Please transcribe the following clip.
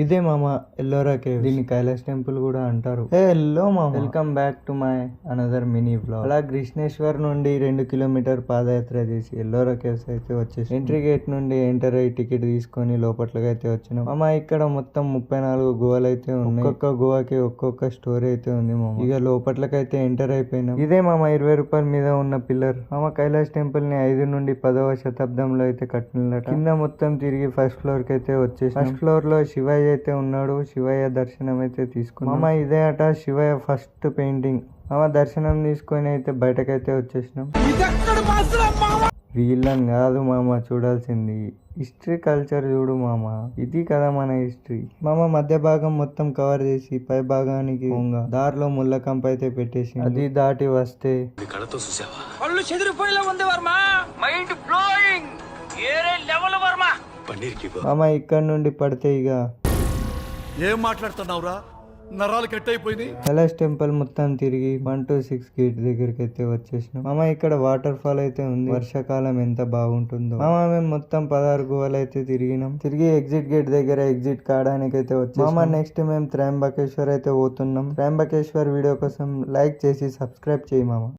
ఇదే మామ ఎల్లోరా కేవ్, దీన్ని కైలాస్ టెంపుల్ కూడా అంటారు. హే హలో మామ, welcome back to my another mini vlog. అలా కృష్ణేశ్వర్ నుండి 2 కిలోమీటర్ పాదయాత్ర చేసి ఎల్లోరా కేవ్స్ అయితే వచ్చేసి ఎంట్రీ గేట్ నుండి ఎంటర్ అయ్యి టికెట్ తీసుకొని లోపట్లకి అయితే వచ్చినాం. మామ ఇక్కడ మొత్తం 34 గుహలు అయితే ఉన్నాయి. ఒక్కొక్క గుహకి ఒక్కొక్క స్టోరీ అయితే ఉంది మామ. ఇక లోపట్లకి అయితే ఎంటర్ అయిపోయినాం. ఇదే మామ 20 రూపాయల మీద ఉన్న పిల్లర్. మామ కైలాస్ టెంపుల్ ని 5 నుండి 10వ శతాబ్దంలో అయితే కట్టినట. కింద మొత్తం తిరిగి ఫస్ట్ ఫ్లోర్ కి అయితే వచ్చేసి ఫస్ట్ ఫ్లోర్ లో శివయ్య అయితే ఉన్నాడు. శివయ్య దర్శనం అయితే తీసుకున్నాం. మామ ఇదే అట శివయ్య ఫస్ట్ పెయింటింగ్. మామ దర్శనం తీసుకొని అయితే బయటకైతే వచ్చేసినాం. వీళ్ళని కాదు మామ చూడాల్సింది, హిస్టరీ కల్చర్ చూడు మామ. ఇది కదా మన హిస్టరీ. మామ మధ్య భాగం మొత్తం కవర్ చేసి పై భాగానికి దారిలో ముళ్ళ కంప అయితే పెట్టేసి అది దాటి వస్తే మామ ఇక్కడ నుండి పడితే ఇక ఏం మాట్లాడుతున్నావురా, నరాలు కట్ అయిపోయినాయి. కైలాస్ టెంపుల్ మొత్తం తిరిగి 1 to 6 గేట్ దగ్గరికి అయితే వచ్చేసినాం. మామ ఇక్కడ వాటర్ ఫాల్ అయితే ఉంది. వర్షాకాలం ఎంత బాగుంటుందో. మామ మేము మొత్తం 16 గుహలు అయితే తిరిగినాం. తిరిగి ఎగ్జిట్ గేట్ దగ్గర ఎగ్జిట్ కావడానికి అయితే వచ్చాం. మామ నెక్స్ట్ మేము త్రయంబకేశ్వర్ అయితే పోతున్నాం. త్రయంబకేశ్వర్ వీడియో కోసం లైక్ చేసి సబ్స్క్రైబ్ చేయి మామ.